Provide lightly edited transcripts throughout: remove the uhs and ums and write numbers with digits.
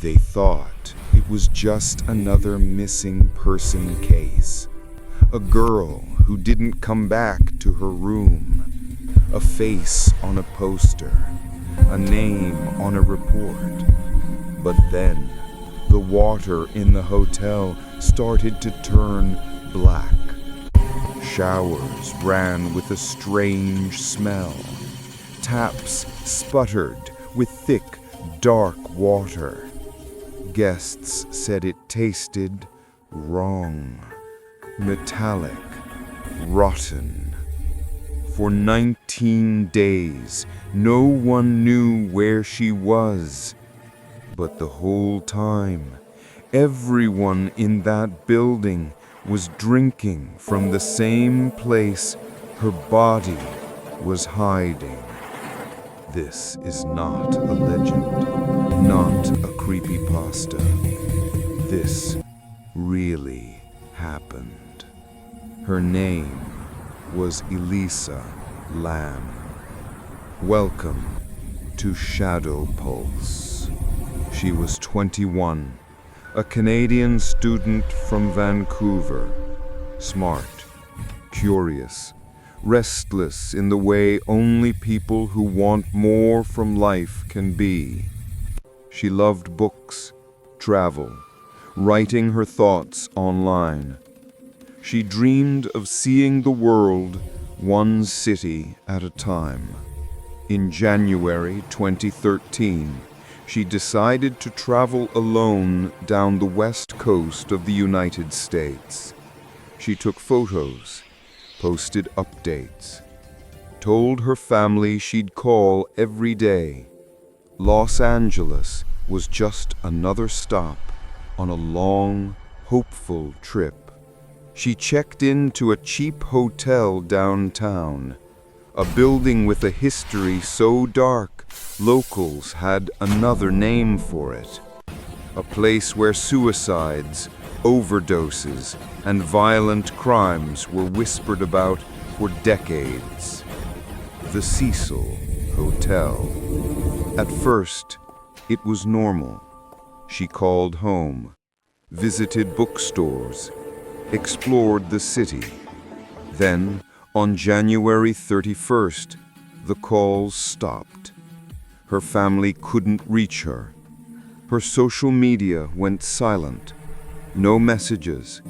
They thought it was just another missing person case. A girl who didn't come back to her room. A face on a poster. A name on a report. But then, the water in the hotel started to turn black. Showers ran with a strange smell. Taps sputtered with thick, dark water. Guests said it tasted wrong, metallic, rotten. For 19 days, no one knew where she was. But the whole time, everyone in that building was drinking from the same place her body was hiding. This is not a legend, not a creepypasta. This really happened. Her name was Elisa Lam. Welcome to ShadowPulse. She was 21, a Canadian student from Vancouver, smart, curious, restless in the way only people who want more from life can be. She loved books, travel, writing her thoughts online. She dreamed of seeing the world one city at a time. In January 2013, she decided to travel alone down the west coast of the United States. She took photos, posted updates, told her family she'd call every day. Los Angeles was just another stop on a long, hopeful trip. She checked into a cheap hotel downtown, a building with a history so dark, locals had another name for it. A place where suicides, overdoses, and violent crimes were whispered about for decades. The Cecil Hotel. At first, it was normal. She called home, visited bookstores, explored the city. Then, on January 31st, the calls stopped. Her family couldn't reach her. Her social media went silent. No messages,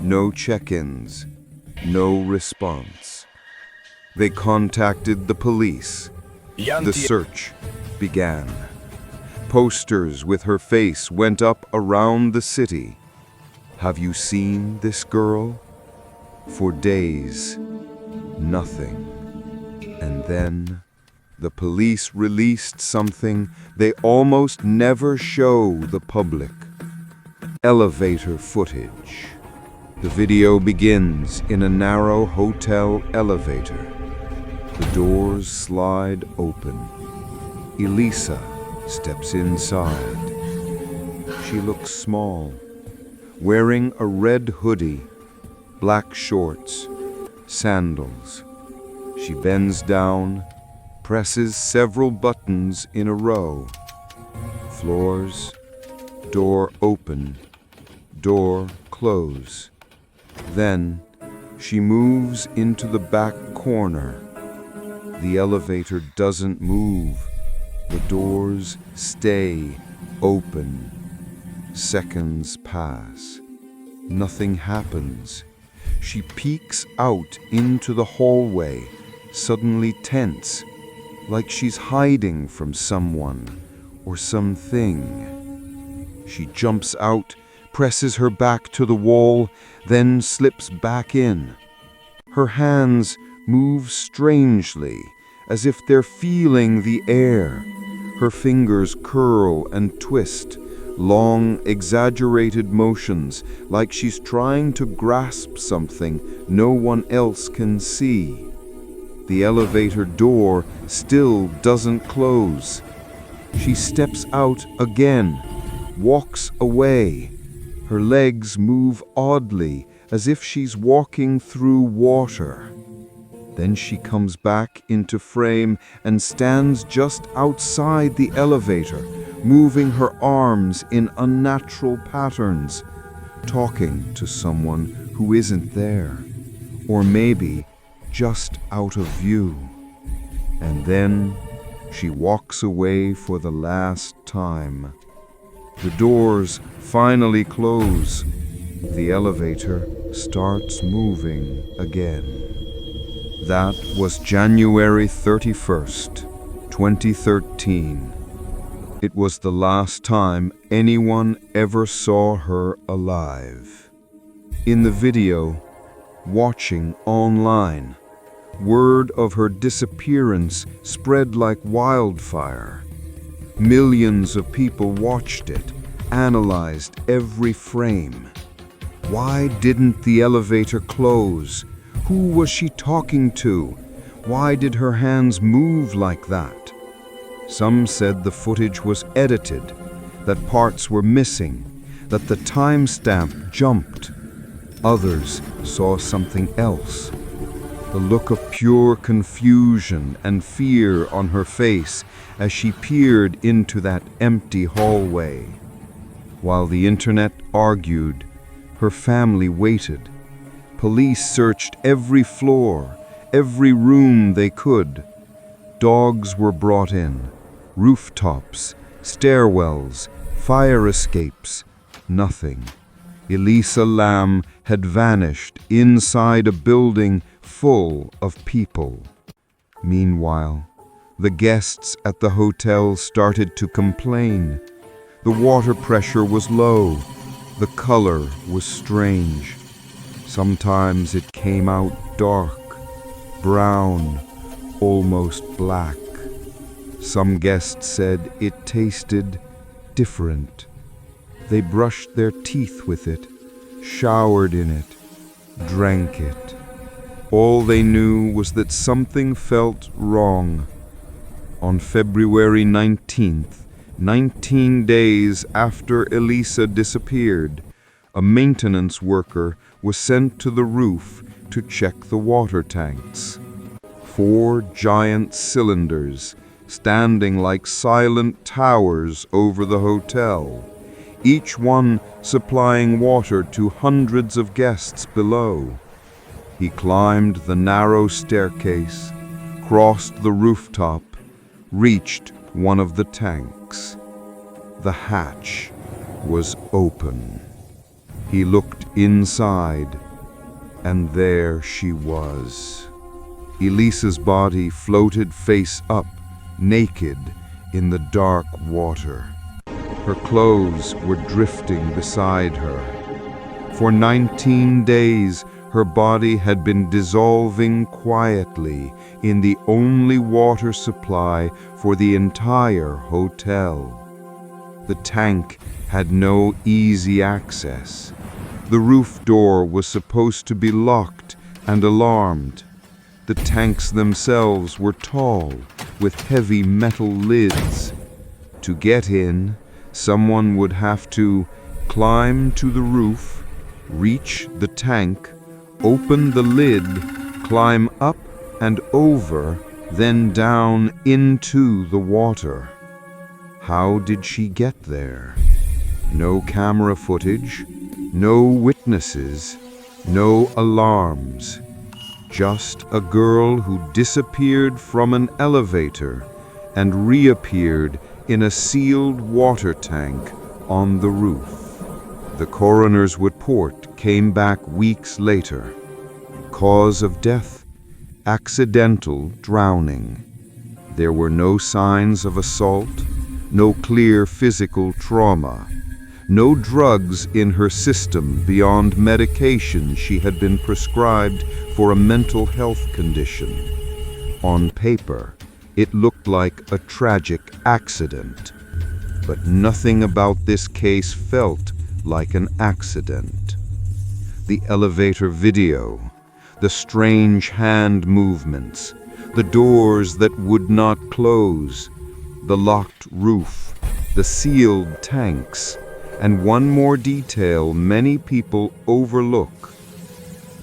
no check-ins, no response. They contacted the police. The search began. Posters with her face went up around the city. Have you seen this girl? For days, nothing. And then, the police released something they almost never show the public. Elevator footage. The video begins in a narrow hotel elevator. The doors slide open. Elisa steps inside. She looks small, wearing a red hoodie, black shorts, sandals. She bends down, presses several buttons in a row. Floors, door open, door close. Then she moves into the back corner. The elevator doesn't move. The doors stay open. Seconds pass. Nothing happens. She peeks out into the hallway, suddenly tense, like she's hiding from someone or something. She jumps out, presses her back to the wall, then slips back in. Her hands move strangely, as if they're feeling the air. Her fingers curl and twist, long, exaggerated motions, like she's trying to grasp something no one else can see. The elevator door still doesn't close. She steps out again, walks away. Her legs move oddly, as if she's walking through water. Then she comes back into frame and stands just outside the elevator, moving her arms in unnatural patterns, talking to someone who isn't there, or maybe just out of view. And then she walks away for the last time. The doors finally close. The elevator starts moving again. That was January 31st, 2013. It was the last time anyone ever saw her alive. In the video, watching online, word of her disappearance spread like wildfire. Millions of people watched it, analyzed every frame. Why didn't the elevator close? Who was she talking to? Why did her hands move like that? Some said the footage was edited, that parts were missing, that the timestamp jumped. Others saw something else. The look of pure confusion and fear on her face as she peered into that empty hallway. While the internet argued, her family waited. Police searched every floor, every room they could. Dogs were brought in, rooftops, stairwells, fire escapes. Nothing. Elisa Lam had vanished inside a building full of people. Meanwhile, the guests at the hotel started to complain. The water pressure was low. The color was strange. Sometimes it came out dark, brown, almost black. Some guests said it tasted different. They brushed their teeth with it, showered in it, drank it. All they knew was that something felt wrong. On February 19th, 19 days after Elisa disappeared, a maintenance worker was sent to the roof to check the water tanks. 4 giant cylinders, standing like silent towers over the hotel, each one supplying water to hundreds of guests below. He climbed the narrow staircase, crossed the rooftop, reached one of the tanks. The hatch was open. He looked inside, and there she was. Elisa's body floated face up, naked, in the dark water. Her clothes were drifting beside her. For 19 days, her body had been dissolving quietly in the only water supply for the entire hotel. The tank had no easy access. The roof door was supposed to be locked and alarmed. The tanks themselves were tall, with heavy metal lids. To get in, someone would have to climb to the roof, reach the tank, open the lid, climb up and over, then down into the water. How did she get there? No camera footage, no witnesses, no alarms. Just a girl who disappeared from an elevator and reappeared in a sealed water tank on the roof. The coroner's report came back weeks later. Cause of death: accidental drowning. There were no signs of assault, no clear physical trauma, no drugs in her system beyond medication she had been prescribed for a mental health condition. On paper, it looked like a tragic accident, but nothing about this case felt like an accident. The elevator video, the strange hand movements, the doors that would not close, the locked roof, the sealed tanks, and one more detail many people overlook: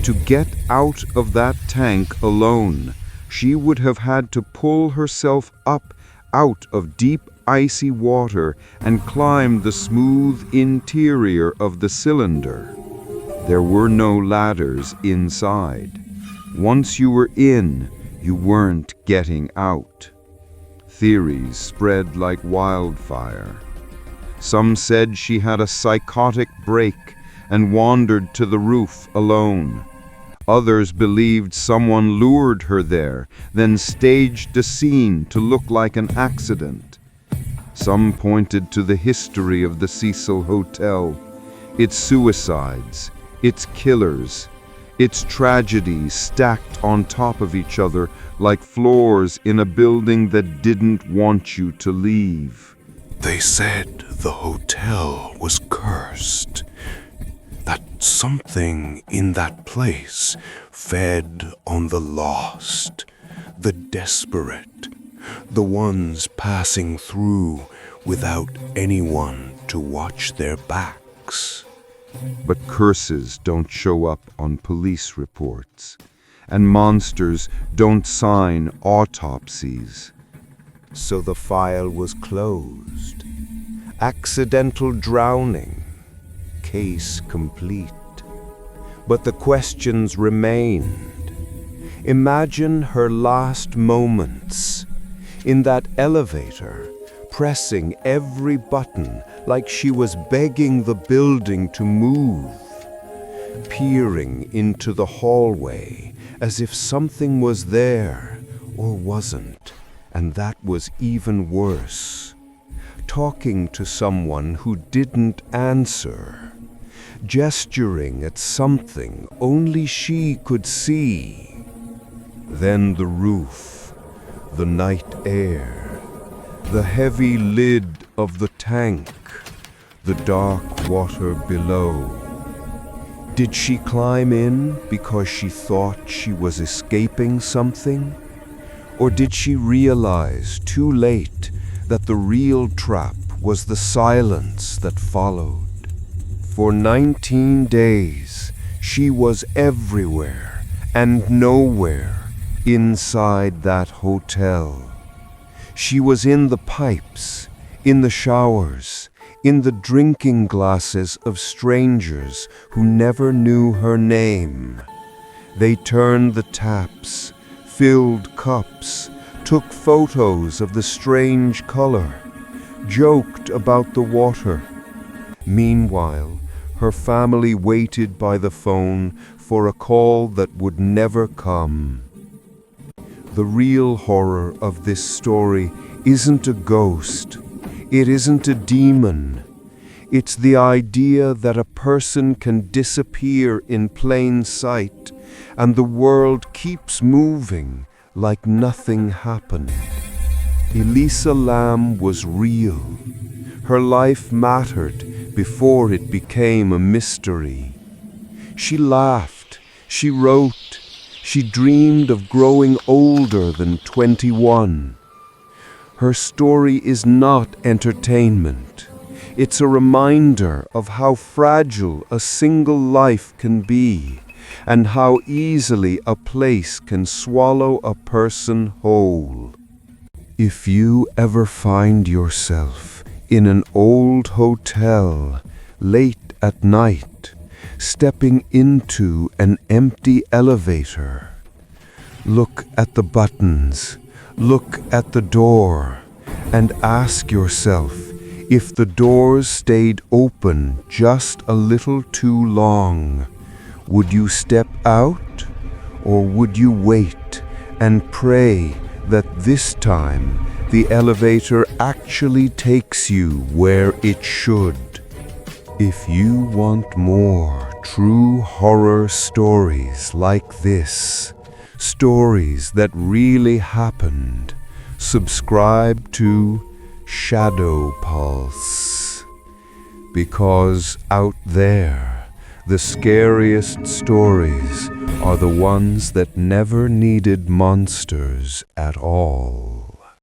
To get out of that tank alone, she would have had to pull herself up out of deep icy water and climb the smooth interior of the cylinder. There were no ladders inside. Once you were in, you weren't getting out. Theories spread like wildfire. Some said she had a psychotic break and wandered to the roof alone. Others believed someone lured her there, then staged a scene to look like an accident. Some pointed to the history of the Cecil Hotel, its suicides, its killers, its tragedies stacked on top of each other like floors in a building that didn't want you to leave. They said the hotel was cursed, that something in that place fed on the lost, the desperate, the ones passing through without anyone to watch their backs. But curses don't show up on police reports, and monsters don't sign autopsies. So the file was closed. Accidental drowning. Case complete. But the questions remained. Imagine her last moments in that elevator, pressing every button like she was begging the building to move, peering into the hallway as if something was there or wasn't, and that was even worse. Talking to someone who didn't answer, gesturing at something only she could see. Then the roof, the night air, the heavy lid of the tank, the dark water below. Did she climb in because she thought she was escaping something? Or did she realize too late that the real trap was the silence that followed? For 19 days, she was everywhere and nowhere inside that hotel. She was in the pipes, in the showers, in the drinking glasses of strangers who never knew her name. They turned the taps, filled cups, took photos of the strange color, joked about the water. Meanwhile, her family waited by the phone for a call that would never come. The real horror of this story isn't a ghost. It isn't a demon. It's the idea that a person can disappear in plain sight and the world keeps moving like nothing happened. Elisa Lam was real. Her life mattered before it became a mystery. She laughed, she wrote, she dreamed of growing older than 21. Her story is not entertainment. It's a reminder of how fragile a single life can be, and how easily a place can swallow a person whole. If you ever find yourself in an old hotel late at night, stepping into an empty elevator, look at the buttons, look at the door, and ask yourself if the doors stayed open just a little too long. Would you step out, or would you wait and pray that this time the elevator actually takes you where it should? If you want more true horror stories like this, stories that really happened, subscribe to ShadowPulse. Because out there, the scariest stories are the ones that never needed monsters at all.